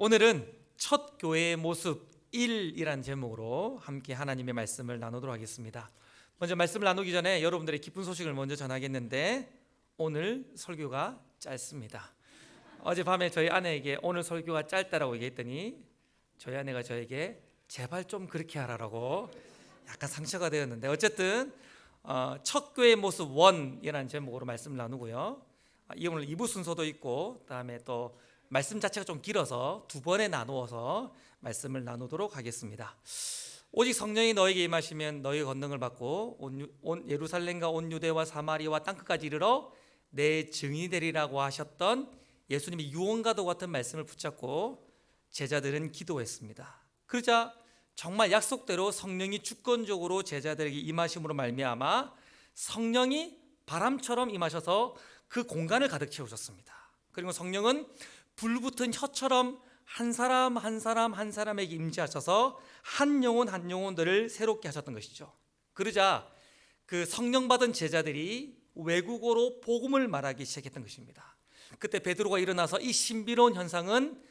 오늘은 첫 교회의 모습 1이란 제목으로 함께 하나님의 말씀을 나누도록 하겠습니다. 먼저 말씀을 나누기 전에 여러분들의 기쁜 소식을 먼저 전하겠는데, 오늘 설교가 짧습니다. 어젯밤에 저희 아내에게 오늘 설교가 짧다라고 얘기했더니 저희 아내가 저에게 제발 좀 그렇게 하라고 약간 상처가 되었는데, 어쨌든 첫 교회의 모습 1이라는 제목으로 말씀을 나누고요. 오늘 2부 순서도 있고, 그다음에 또 말씀 자체가 좀 길어서 두 번에 나누어서 말씀을 나누도록 하겠습니다. 오직 성령이 너에게 임하시면 너희 권능을 받고 온 예루살렘과 온 유대와 사마리아와 땅끝까지 이르러 내 증인이 되리라고 하셨던 예수님의 유언과도 같은 말씀을 붙잡고 제자들은 기도했습니다. 그러자 정말 약속대로 성령이 주권적으로 제자들에게 임하심으로 말미암아 성령이 바람처럼 임하셔서 그 공간을 가득 채우셨습니다. 그리고 성령은 불붙은 혀처럼 한 사람 한 사람에게 임재하셔서 한 영혼들을 새롭게 하셨던 것이죠. 그러자 그 성령 받은 제자들이 외국어로 복음을 말하기 시작했던 것입니다. 그때 베드로가 일어나서 이 신비로운 현상은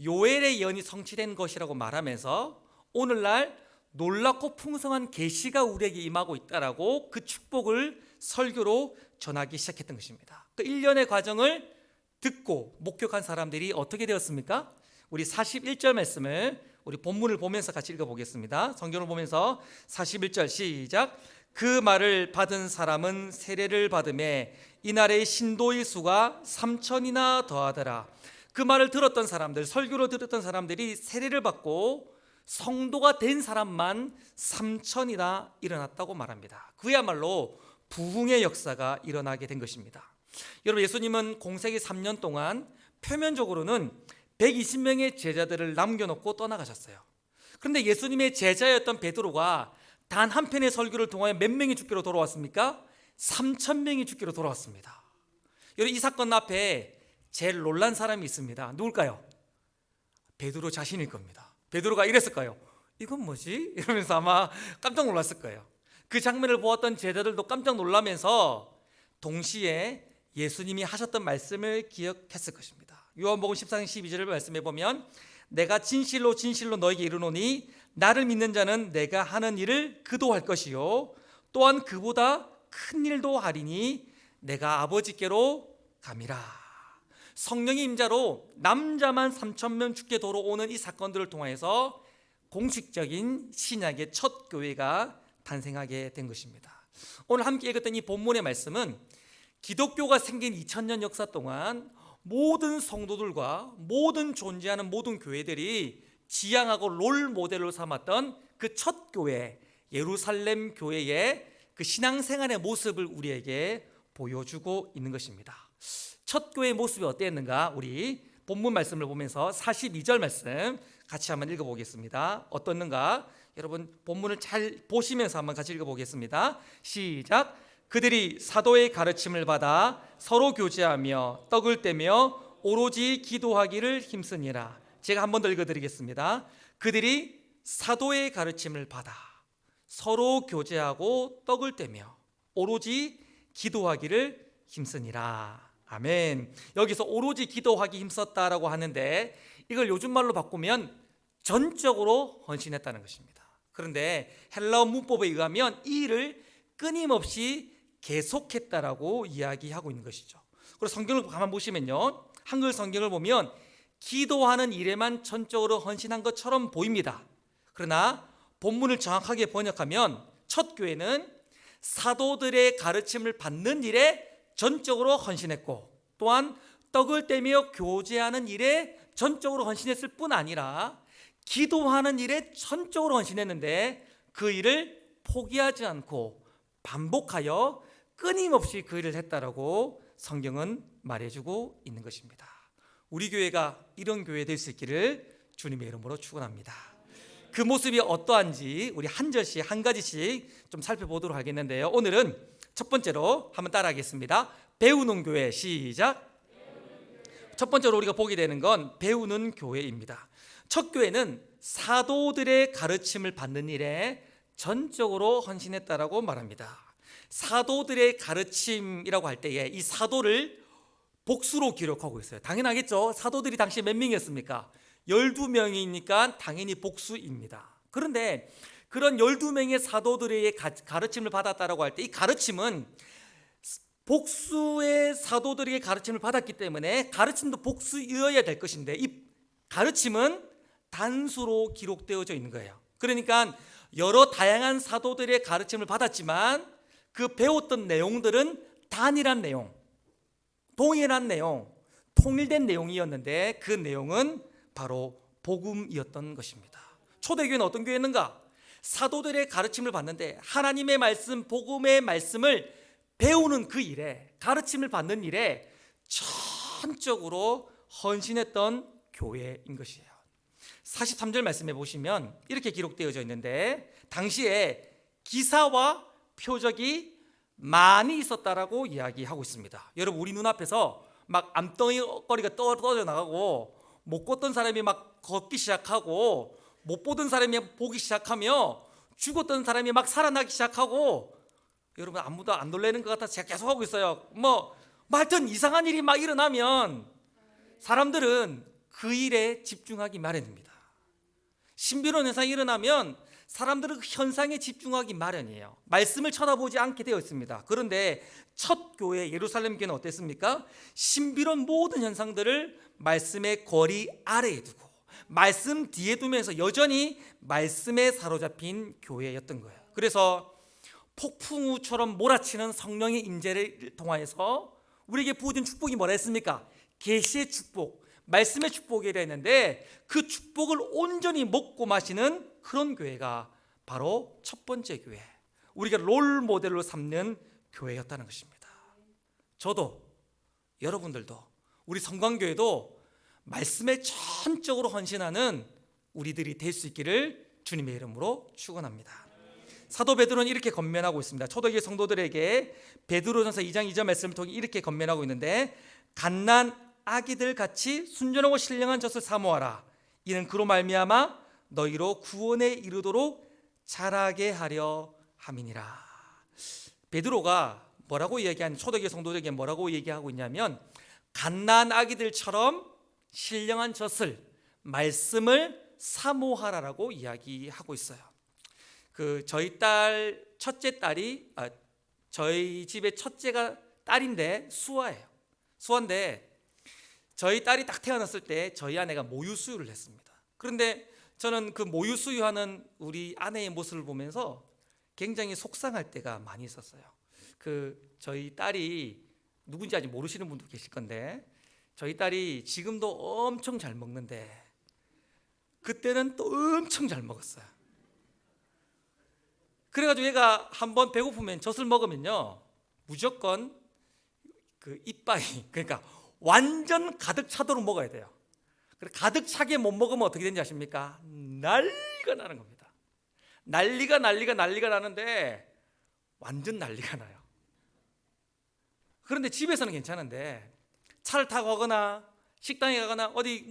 요엘의 예언이 성취된 것이라고 말하면서 오늘날 놀랍고 풍성한 계시가 우리에게 임하고 있다라고 그 축복을 설교로 전하기 시작했던 것입니다. 그 1년의 과정을 듣고 목격한 사람들이 어떻게 되었습니까? 우리 41절 말씀을 우리 본문을 보면서 같이 읽어보겠습니다. 성경을 보면서 41절 시작. 그 말을 받은 사람은 세례를 받음에 이날의 신도의 수가 3천이나 더하더라. 그 말을 들었던 사람들, 설교를 들었던 사람들이 세례를 받고 성도가 된 사람만 3천이나 일어났다고 말합니다. 그야말로 부흥의 역사가 일어나게 된 것입니다. 여러분, 예수님은 공생애 3년 동안 표면적으로는 120명의 제자들을 남겨놓고 떠나가셨어요. 그런데 예수님의 제자였던 베드로가 단 한 편의 설교를 통하여 몇 명이 죽기로 돌아왔습니까? 3,000명이 죽기로 돌아왔습니다. 여러분, 이 사건 앞에 제일 놀란 사람이 있습니다. 누굴까요? 베드로 자신일 겁니다. 베드로가 이랬을까요? 이건 뭐지? 이러면서 아마 깜짝 놀랐을 거예요. 그 장면을 보았던 제자들도 깜짝 놀라면서 동시에 예수님이 하셨던 말씀을 기억했을 것입니다. 요한복음 14장 12절을 말씀해 보면 내가 진실로 너에게 이르노니 나를 믿는 자는 내가 하는 일을 그도 할 것이요 또한 그보다 큰 일도 하리니 내가 아버지께로 감이라. 성령의 임자로 남자만 3,000명 죽게 돌아오는 이 사건들을 통해서 공식적인 신약의 첫 교회가 탄생하게 된 것입니다. 오늘 함께 읽었던 이 본문의 말씀은 기독교가 생긴 2000년 역사 동안 모든 성도들과 모든 존재하는 모든 교회들이 지향하고 롤 모델로 삼았던 그 첫 교회, 예루살렘 교회의 그 신앙생활의 모습을 우리에게 보여주고 있는 것입니다. 첫 교회의 모습이 어땠는가? 우리 본문 말씀을 보면서 42절 말씀 같이 한번 읽어보겠습니다. 어떻는가? 여러분, 본문을 잘 보시면서 한번 같이 읽어보겠습니다. 시작. 그들이 사도의 가르침을 받아 서로 교제하며 떡을 떼며 오로지 기도하기를 힘쓰니라. 제가 한 번 더 읽어드리겠습니다. 그들이 사도의 가르침을 받아 서로 교제하고 떡을 떼며 오로지 기도하기를 힘쓰니라. 아멘. 여기서 오로지 기도하기 힘썼다라고 하는데 이걸 요즘 말로 바꾸면 전적으로 헌신했다는 것입니다. 그런데 헬라어 문법에 의하면 이 일을 끊임없이 계속했다라고 이야기하고 있는 것이죠. 그리고 성경을 가만 보시면요, 한글 성경을 보면 기도하는 일에만 전적으로 헌신한 것처럼 보입니다. 그러나 본문을 정확하게 번역하면 첫 교회는 사도들의 가르침을 받는 일에 전적으로 헌신했고 또한 떡을 떼며 교제하는 일에 전적으로 헌신했을 뿐 아니라 기도하는 일에 전적으로 헌신했는데 그 일을 포기하지 않고 반복하여 끊임없이 그 일을 했다라고 성경은 말해주고 있는 것입니다. 우리 교회가 이런 교회 될 수 있기를 주님의 이름으로 축원합니다. 그 모습이 어떠한지 우리 한 절씩 한 가지씩 좀 살펴보도록 하겠는데요. 오늘은 첫 번째로 한번 따라하겠습니다. 배우는 교회. 시작. 첫 번째로 우리가 보게 되는 건 배우는 교회입니다. 첫 교회는 사도들의 가르침을 받는 일에 전적으로 헌신했다라고 말합니다. 사도들의 가르침이라고 할 때에 이 사도를 복수로 기록하고 있어요. 당연하겠죠. 사도들이 당시 몇 명이었습니까? 12명이니까 당연히 복수입니다. 그런데 그런 12명의 사도들의 가르침을 받았다라고 할 때 이 가르침은 복수의 사도들에게 가르침을 받았기 때문에 가르침도 복수이어야 될 것인데 이 가르침은 단수로 기록되어져 있는 거예요. 그러니까 여러 다양한 사도들의 가르침을 받았지만 그 배웠던 내용들은 단일한 내용, 동일한 내용, 통일된 내용이었는데 그 내용은 바로 복음이었던 것입니다. 초대교회는 어떤 교회였는가? 사도들의 가르침을 받는데 하나님의 말씀, 복음의 말씀을 배우는 그 일에, 가르침을 받는 일에 전적으로 헌신했던 교회인 것이에요. 43절 말씀해 보시면 이렇게 기록되어져 있는데 당시에 기사와 표적이 많이 있었다라고 이야기하고 있습니다. 여러분, 우리 눈앞에서 막 암덩이거리가 떨어져 나가고 못 걷던 사람이 막 걷기 시작하고 못 보던 사람이 보기 시작하며 죽었던 사람이 막 살아나기 시작하고, 여러분 아무도 안 놀라는 것 같아서 제가 계속 하고 있어요. 뭐 하여튼 이상한 일이 막 일어나면 사람들은 그 일에 집중하기 마련입니다. 신비로운 현상이 일어나면 사람들은 그 현상에 집중하기 마련이에요. 말씀을 쳐다보지 않게 되어 있습니다. 그런데 첫 교회 예루살렘 교회는 어땠습니까? 신비로운 모든 현상들을 말씀의 거리 아래에 두고 말씀 뒤에 두면서 여전히 말씀에 사로잡힌 교회였던 거예요. 그래서 폭풍우처럼 몰아치는 성령의 임재를 통하여서 우리에게 부어진 축복이 뭐라 했습니까? 계시의 축복, 말씀의 축복이라 했는데 그 축복을 온전히 먹고 마시는 그런 교회가 바로 첫 번째 교회, 우리가 롤 모델로 삼는 교회였다는 것입니다. 저도, 여러분들도, 우리 성광교회도 말씀에 전적으로 헌신하는 우리들이 될 수 있기를 주님의 이름으로 축원합니다. 사도 베드로는 이렇게 권면하고 있습니다. 초대교회 성도들에게 베드로전서 2장 2절 말씀을 통해 이렇게 권면하고 있는데, 갓난 아기들 같이 순전하고 신령한 젖을 사모하라. 이는 그로 말미암아 너희로 구원에 이르도록 자라게 하려 함이니라. 베드로가 뭐라고 얘기하는, 초대교회 성도들에게 뭐라고 얘기하고 있냐면 갓난 아기들처럼 신령한 젖을, 말씀을 사모하라라고 이야기하고 있어요. 저희 딸 첫째 딸이 저희 집의 첫째가 딸인데 수아예요. 수아인데 저희 딸이 딱 태어났을 때 저희 아내가 모유 수유를 했습니다. 그런데 저는 그 모유 수유하는 우리 아내의 모습을 보면서 굉장히 속상할 때가 많이 있었어요. 저희 딸이 누군지 아직 모르시는 분도 계실 건데, 저희 딸이 지금도 엄청 잘 먹는데 그때는 또 엄청 잘 먹었어요. 그래가지고 얘가 한번 배고프면 젖을 먹으면요 무조건 그 이빨이, 그러니까 완전 가득 차도록 먹어야 돼요. 가득 차게 못 먹으면 어떻게 되는지 아십니까? 난리가 나는 겁니다. 난리가 나는데 완전 난리가 나요. 그런데 집에서는 괜찮은데 차를 타고 가거나 식당에 가거나 어디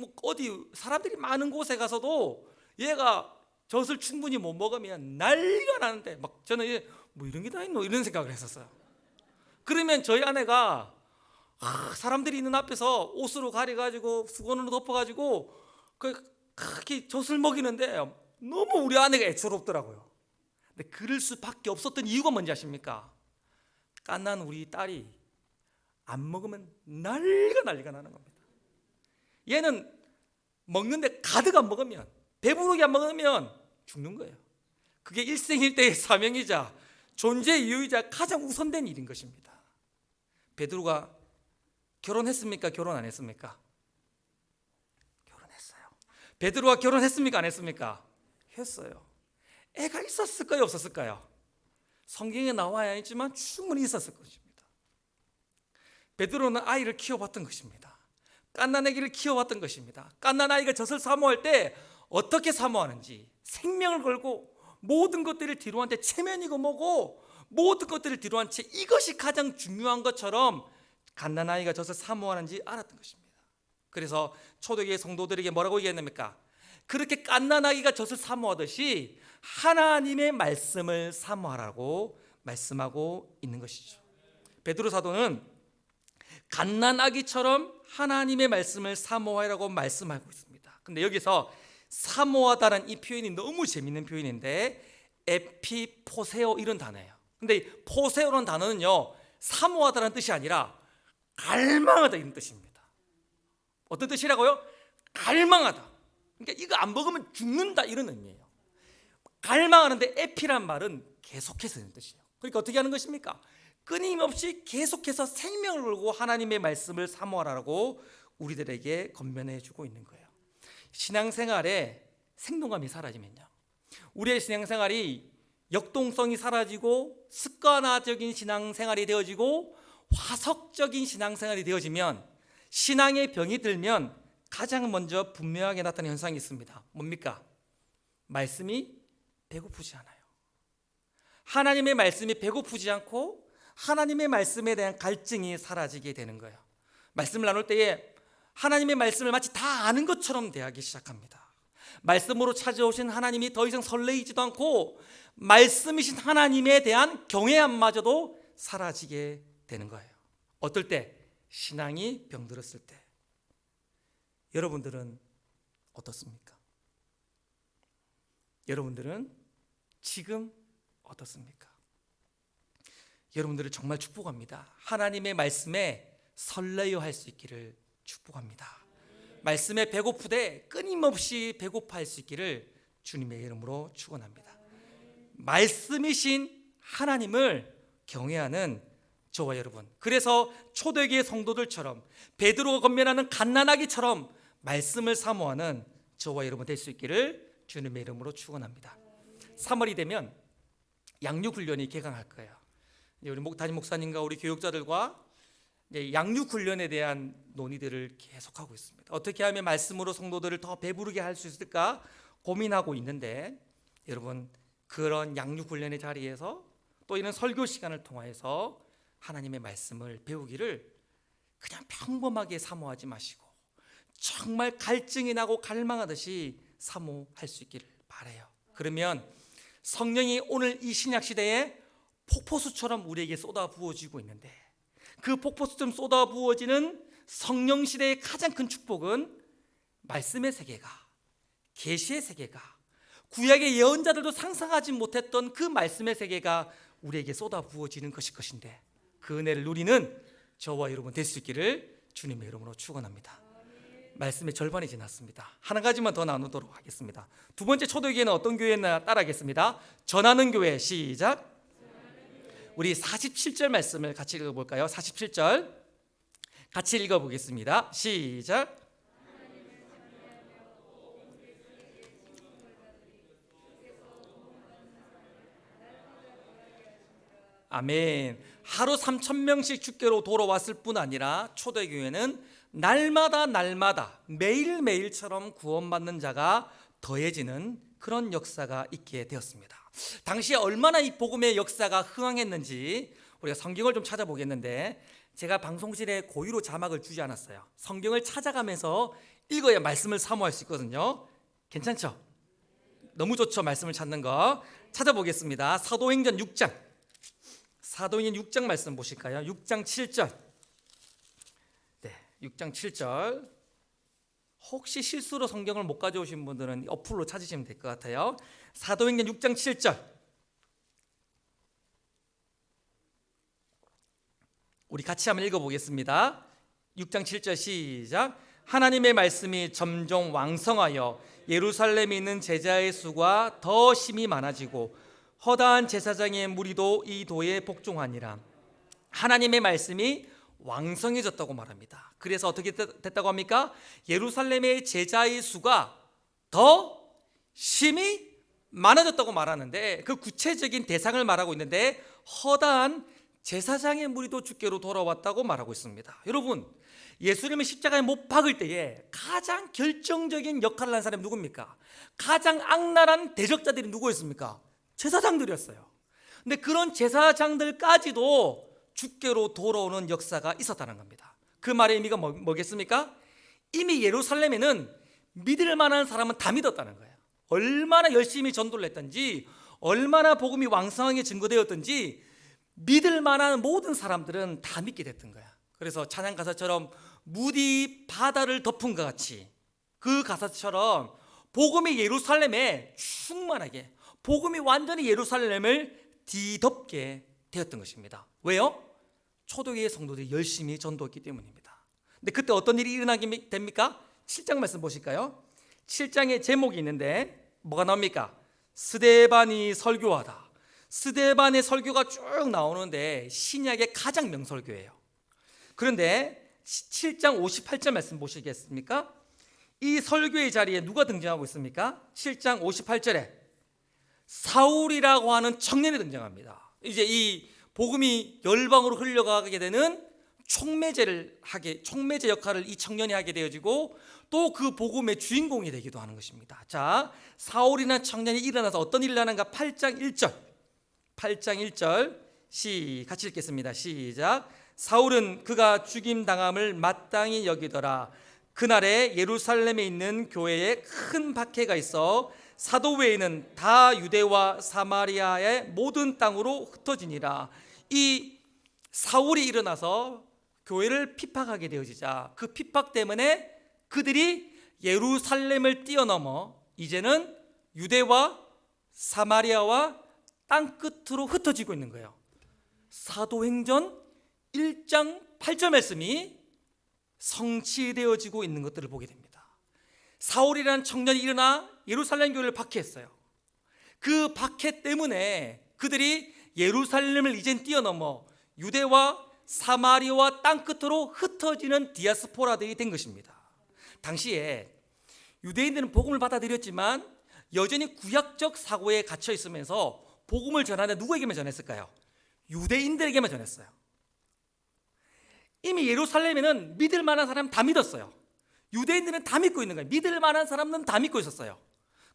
사람들이 많은 곳에 가서도 얘가 젖을 충분히 못 먹으면 난리가 나는데, 막 저는 뭐 이런 게 다 있노 이런 생각을 했었어요. 그러면 저희 아내가 사람들이 있는 앞에서 옷으로 가려가지고 수건으로 덮어가지고 그렇게 젖을 먹이는데 너무 우리 아내가 애처롭더라고요. 근데 그럴 수밖에 없었던 이유가 뭔지 아십니까? 갓난 우리 딸이 안 먹으면 난리가 나는 겁니다. 얘는 먹는데 가득 안 먹으면, 배부르게 안 먹으면 죽는 거예요. 그게 일생일대의 사명이자 존재 이유이자 가장 우선된 일인 것입니다. 베드로가 결혼했습니까? 결혼 안 했습니까? 결혼했어요. 베드로가 결혼했습니까? 안 했습니까? 했어요. 애가 있었을까요? 없었을까요? 성경에 나와야 했지만 충분히 있었을 것입니다. 베드로는 아이를 키워봤던 것입니다. 갓난 아기를 키워봤던 것입니다. 갓난 아이가 젖을 사모할 때 어떻게 사모하는지, 생명을 걸고 모든 것들을 뒤로한 채 체면이고 뭐고 모든 것들을 뒤로한 채 이것이 가장 중요한 것처럼 갓난 아이가 젖을 사모하는지 알았던 것입니다. 그래서 초대교회 성도들에게 뭐라고 얘기했습니까? 그렇게 갓난 아기가 젖을 사모하듯이 하나님의 말씀을 사모하라고 말씀하고 있는 것이죠. 베드로 사도는 갓난 아기처럼 하나님의 말씀을 사모하라고 말씀하고 있습니다. 근데 여기서 사모하다는 이 표현이 너무 재밌는 표현인데 에피포세오 이런 단어예요. 근데 이 포세오라는 단어는요, 사모하다는 뜻이 아니라 갈망하다 이런 뜻입니다. 어떤 뜻이라고요? 갈망하다. 그러니까 이거 안 먹으면 죽는다 이런 의미예요. 갈망하는데 에피란 말은 계속해서 되는 뜻이에요. 그러니까 어떻게 하는 것입니까? 끊임없이 계속해서 생명을 걸고 하나님의 말씀을 사모하라고 우리들에게 권면해 주고 있는 거예요. 신앙생활에 생동감이 사라지면요, 우리의 신앙생활이 역동성이 사라지고 습관화적인 신앙생활이 되어지고 화석적인 신앙생활이 되어지면, 신앙의 병이 들면 가장 먼저 분명하게 나타나는 현상이 있습니다. 뭡니까? 말씀이 배고프지 않아요. 하나님의 말씀이 배고프지 않고 하나님의 말씀에 대한 갈증이 사라지게 되는 거예요. 말씀을 나눌 때에 하나님의 말씀을 마치 다 아는 것처럼 대하기 시작합니다. 말씀으로 찾아오신 하나님이 더 이상 설레이지도 않고 말씀이신 하나님에 대한 경외함마저도 사라지게 되는 거예요. 어떨 때? 신앙이 병들었을 때. 여러분들은 어떻습니까? 여러분들은 지금 어떻습니까? 여러분들을 정말 축복합니다. 하나님의 말씀에 설레어 할 수 있기를 축복합니다. 말씀에 배고프되 끊임없이 배고파할 수 있기를 주님의 이름으로 축원합니다. 말씀이신 하나님을 경외하는 저와 여러분, 그래서 초대교회 성도들처럼 베드로가 권면하는 갓난아기처럼 말씀을 사모하는 저와 여러분 될 수 있기를 주님의 이름으로 축원합니다. 3월이 되면 양육훈련이 개강할 거예요. 우리 담임 목사님과 우리 교육자들과 양육훈련에 대한 논의들을 계속하고 있습니다. 어떻게 하면 말씀으로 성도들을 더 배부르게 할 수 있을까 고민하고 있는데, 여러분 그런 양육훈련의 자리에서 또 이런 설교 시간을 통해서 하나님의 말씀을 배우기를 그냥 평범하게 사모하지 마시고 정말 갈증이 나고 갈망하듯이 사모할 수 있기를 바라요. 그러면 성령이 오늘 이 신약 시대에 폭포수처럼 우리에게 쏟아 부어지고 있는데, 그 폭포수처럼 쏟아 부어지는 성령 시대의 가장 큰 축복은 말씀의 세계가, 계시의 세계가, 구약의 예언자들도 상상하지 못했던 그 말씀의 세계가 우리에게 쏟아 부어지는 것인데, 그 은혜를 누리는 저와 여러분 될 수 있기를 주님의 이름으로 축원합니다. 말씀의 절반이 지났습니다. 한 가지만 더 나누도록 하겠습니다. 두 번째 초대교회는 어떤 교회나 따라하겠습니다. 전하는 교회. 시작. 우리 47절 말씀을 같이 읽어볼까요? 47절 같이 읽어보겠습니다. 시작. 아멘. 하루 3,000명씩 주께로 돌아왔을 뿐 아니라 초대교회는 날마다 매일매일처럼 구원받는 자가 더해지는 그런 역사가 있게 되었습니다. 당시에 얼마나 이 복음의 역사가 흥황했는지 우리가 성경을 좀 찾아보겠는데, 제가 방송실에 고의로 자막을 주지 않았어요. 성경을 찾아가면서 읽어야 말씀을 사모할 수 있거든요. 괜찮죠? 너무 좋죠? 말씀을 찾는 거. 찾아보겠습니다. 사도행전 6장. 사도행전 6장 말씀 보실까요? 6장 7절. 네, 6장 7절. 혹시 실수로 성경을 못 가져오신 분들은 어플로 찾으시면 될 것 같아요. 사도행전 6장 7절. 우리 같이 한번 읽어보겠습니다. 6장 7절 시작. 하나님의 말씀이 점점 왕성하여 예루살렘에 있는 제자의 수가 더 심히 많아지고 허다한 제사장의 무리도 이 도에 복종하니라. 하나님의 말씀이 왕성해졌다고 말합니다. 그래서 어떻게 됐다고 합니까? 예루살렘의 제자의 수가 더 심히 많아졌다고 말하는데, 그 구체적인 대상을 말하고 있는데 허다한 제사장의 무리도 주께로 돌아왔다고 말하고 있습니다. 여러분, 예수님의 십자가에 못 박을 때에 가장 결정적인 역할을 한 사람이 누굽니까? 가장 악랄한 대적자들이 누구였습니까? 제사장들이었어요. 근데 그런 제사장들까지도 주께로 돌아오는 역사가 있었다는 겁니다. 그 말의 의미가 뭐겠습니까? 이미 예루살렘에는 믿을 만한 사람은 다 믿었다는 거예요. 얼마나 열심히 전도를 했든지, 얼마나 복음이 왕성하게 증거되었든지 믿을 만한 모든 사람들은 다 믿게 됐던 거야. 그래서 찬양 가사처럼 무디 바다를 덮은 것 같이 그 가사처럼 복음이 예루살렘에 충만하게, 복음이 완전히 예루살렘을 뒤덮게 되었던 것입니다. 왜요? 초대교회 성도들이 열심히 전도했기 때문입니다. 근데 그때 어떤 일이 일어나게 됩니까? 7장 말씀 보실까요? 7장의 제목이 있는데 뭐가 나옵니까? 스데반이 설교하다. 스데반의 설교가 쭉 나오는데 신약의 가장 명설교예요. 그런데 7장 58절 말씀 보시겠습니까? 이 설교의 자리에 누가 등장하고 있습니까? 7장 58절에 사울이라고 하는 청년이 등장합니다. 이제 이 복음이 열방으로 흘러가게 되는 촉매제 역할을 이 청년이 하게 되어지고 또 그 복음의 주인공이 되기도 하는 것입니다. 자, 사울이라는 청년이 일어나서 어떤 일을 하는가? 8장 1절 같이 읽겠습니다. 시작. 사울은 그가 죽임당함을 마땅히 여기더라. 그날에 예루살렘에 있는 교회에 큰 박해가 있어 사도 외에는 다 유대와 사마리아의 모든 땅으로 흩어지니라. 이 사울이 일어나서 교회를 핍박하게 되어지자 그 핍박 때문에 그들이 예루살렘을 뛰어넘어 이제는 유대와 사마리아와 땅끝으로 흩어지고 있는 거예요. 사도행전 1장 8절 말씀이 성취되어지고 있는 것들을 보게 됩니다. 사울이라는 청년이 일어나 예루살렘 교회를 박해했어요. 그 박해 때문에 그들이 예루살렘을 이젠 뛰어넘어 유대와 사마리아와 땅끝으로 흩어지는 디아스포라들이 된 것입니다. 당시에 유대인들은 복음을 받아들였지만 여전히 구약적 사고에 갇혀 있으면서 복음을 전하는데 누구에게만 전했을까요? 유대인들에게만 전했어요. 이미 예루살렘에는 믿을 만한 사람 다 믿었어요. 유대인들은 다 믿고 있는 거예요. 믿을 만한 사람은 다 믿고 있었어요.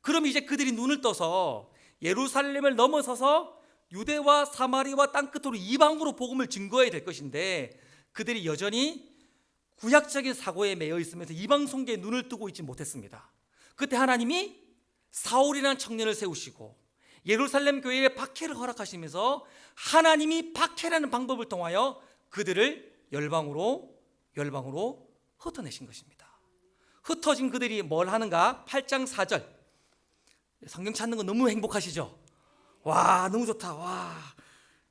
그럼 이제 그들이 눈을 떠서 예루살렘을 넘어서서 유대와 사마리아와 땅끝으로 이방으로 복음을 증거해야 될 것인데 그들이 여전히 구약적인 사고에 매여 있으면서 이방 선교에 눈을 뜨고 있지 못했습니다. 그때 하나님이 사울이라는 청년을 세우시고 예루살렘 교회에 박해를 허락하시면서 하나님이 박해라는 방법을 통하여 그들을 열방으로 흩어내신 것입니다. 흩어진 그들이 뭘 하는가? 8장 4절. 성경 찾는 거 너무 행복하시죠? 와, 너무 좋다. 와.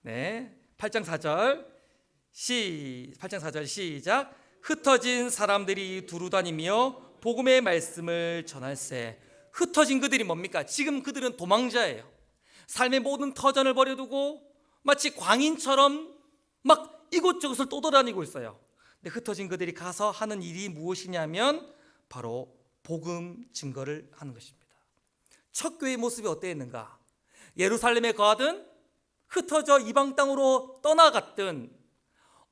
네. 8장 4절 시작. 흩어진 사람들이 두루 다니며 복음의 말씀을 전할세. 흩어진 그들이 뭡니까? 지금 그들은 도망자예요. 삶의 모든 터전을 버려두고 마치 광인처럼 막 이곳저곳을 떠돌아다니고 있어요. 근데 흩어진 그들이 가서 하는 일이 무엇이냐면 바로 복음 증거를 하는 것입니다. 첫 교회의 모습이 어땠는가? 예루살렘에 거하든 흩어져 이방 땅으로 떠나갔든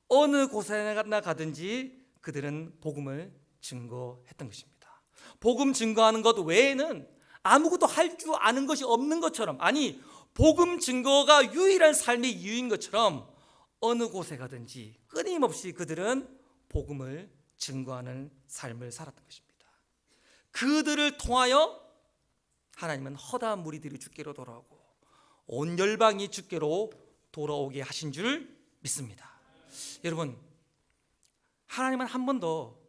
어느 곳에나 가든지 그들은 복음을 증거했던 것입니다. 복음 증거하는 것 외에는 아무것도 할 줄 아는 것이 없는 것처럼, 아니 복음 증거가 유일한 삶의 이유인 것처럼 어느 곳에 가든지 끊임없이 그들은 복음을 증거하는 삶을 살았던 것입니다. 그들을 통하여 하나님은 허다한 무리들이 주께로 돌아오고 온 열방이 주께로 돌아오게 하신 줄 믿습니다. 여러분, 하나님은 한 번도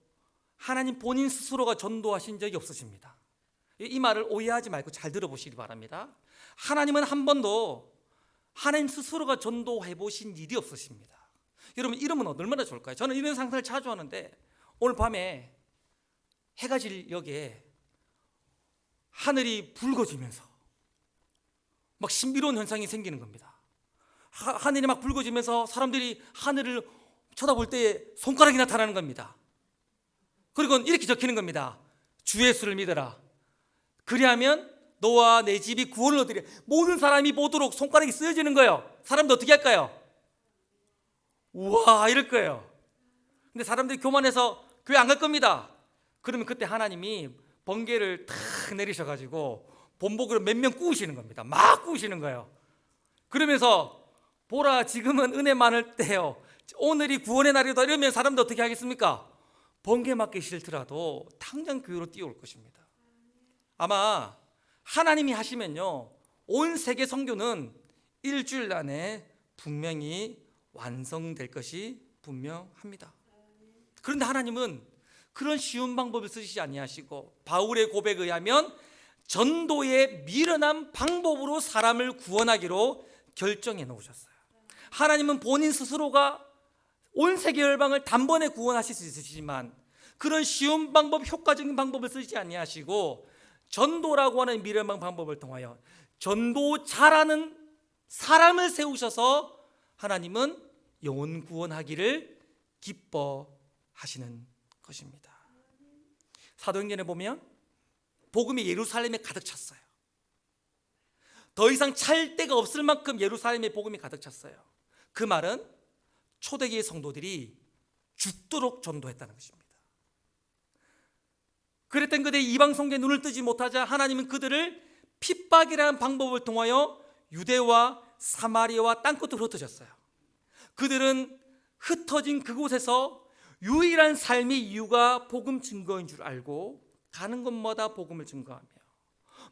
하나님 본인 스스로가 전도하신 적이 없으십니다. 이 말을 오해하지 말고 잘 들어보시기 바랍니다. 하나님은 한 번도 하나님 스스로가 전도해 보신 일이 없으십니다. 여러분, 이러면 얼마나 좋을까요? 저는 이런 상상을 자주 하는데 오늘 밤에 해가 질 역에 하늘이 붉어지면서 막 신비로운 현상이 생기는 겁니다. 하늘이 막 붉어지면서 사람들이 하늘을 쳐다볼 때 손가락이 나타나는 겁니다. 그리고 이렇게 적히는 겁니다. 주 예수를 믿어라. 그리하면 너와 내 집이 구원을 얻으리라. 모든 사람이 보도록 손가락이 쓰여지는 거예요. 사람들 어떻게 할까요? 우와, 이럴 거예요. 근데 사람들이 교만해서 교회 안 갈 겁니다. 그러면 그때 하나님이 번개를 탁 내리셔가지고 본보기로 몇 명 꾸우시는 겁니다. 막 꾸우시는 거예요. 그러면서 보라, 지금은 은혜 많을 때요, 오늘이 구원의 날이다. 이러면 사람들 어떻게 하겠습니까? 번개 맞기 싫더라도 당장 교회로 뛰어올 것입니다. 아마 하나님이 하시면요, 온 세계 선교는 일주일 안에 분명히 완성될 것이 분명합니다. 그런데 하나님은 그런 쉬운 방법을 쓰시지 아니하시고 바울의 고백에 의하면 전도의 미련한 방법으로 사람을 구원하기로 결정해 놓으셨어요. 하나님은 본인 스스로가 온 세계 열방을 단번에 구원하실 수 있으시지만 그런 쉬운 방법, 효과적인 방법을 쓰지 아니하시고 전도라고 하는 미련한 방법을 통하여 전도자라는 사람을 세우셔서 하나님은 영혼 구원하기를 기뻐하시는 것입니다. 사도행전에 보면 복음이 예루살렘에 가득 찼어요. 더 이상 찰 데가 없을 만큼 예루살렘에 복음이 가득 찼어요. 그 말은 초대기의 성도들이 죽도록 전도했다는 것입니다. 그랬던 그들의 이방 성교에 눈을 뜨지 못하자 하나님은 그들을 핍박이라는 방법을 통하여 유대와 사마리아와 땅끝으로 흩어졌어요. 그들은 흩어진 그곳에서 유일한 삶의 이유가 복음 증거인 줄 알고 가는 곳마다 복음을 증거하며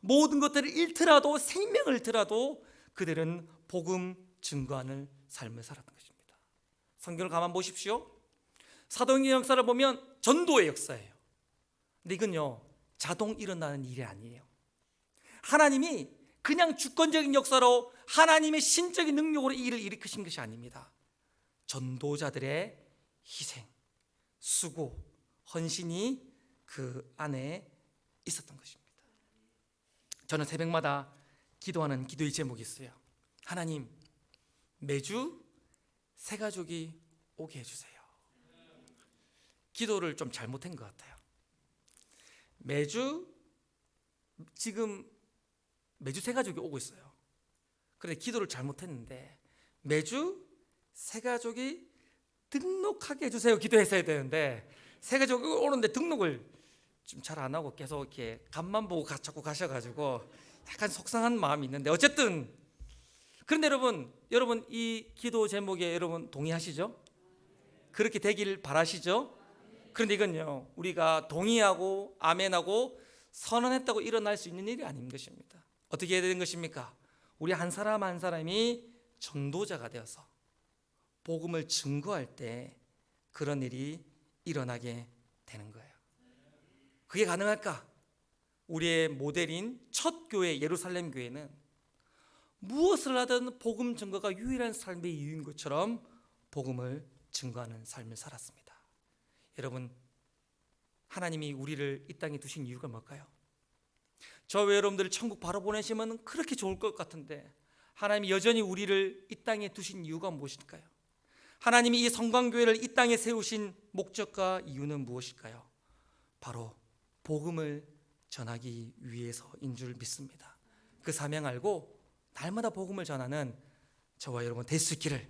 모든 것들을 잃더라도 생명을 잃더라도 그들은 복음 증거하는 삶을 살았던 것입니다. 성경을 가만 보십시오. 사도행전 역사를 보면 전도의 역사예요. 근데 이건요 자동 일어나는 일이 아니에요. 하나님이 그냥 주권적인 역사로 하나님의 신적인 능력으로 이 일을 일으키신 것이 아닙니다. 전도자들의 희생, 수고, 헌신이 그 안에 있었던 것입니다. 저는 새벽마다 기도하는 기도의 제목이 있어요. 하나님, 매주 새 가족이 오게 해주세요. 기도를 좀 잘못한 것 같아요. 매주 새 가족이 오고 있어요. 그런데 기도를 잘못했는데 매주 새 가족이 등록하게 해주세요 기도했어야 되는데 새 가족이 오는데 등록을 좀 잘 안 하고 계속 이렇게 간만 보고 자꾸 가셔가지고 약간 속상한 마음이 있는데 어쨌든 그런데 여러분 이 기도 제목에 여러분 동의하시죠? 그렇게 되길 바라시죠? 그런데 이건요 우리가 동의하고 아멘하고 선언했다고 일어날 수 있는 일이 아닌 것입니다. 어떻게 해야 되는 것입니까? 우리 한 사람 한 사람이 전도자가 되어서 복음을 증거할 때 그런 일이 일어나게 되는 거예요. 그게 가능할까? 우리의 모델인 첫 교회 예루살렘 교회는 무엇을 하든 복음 증거가 유일한 삶의 이유인 것처럼 복음을 증거하는 삶을 살았습니다. 여러분, 하나님이 우리를 이 땅에 두신 이유가 뭘까요? 저와 여러분들을 천국 바로 보내시면 그렇게 좋을 것 같은데 하나님이 여전히 우리를 이 땅에 두신 이유가 무엇일까요? 하나님이 이 성광교회를 이 땅에 세우신 목적과 이유는 무엇일까요? 바로 복음을 전하기 위해서인 줄 믿습니다. 그 사명 알고 날마다 복음을 전하는 저와 여러분 될 수 있기를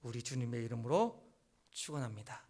우리 주님의 이름으로 축원합니다.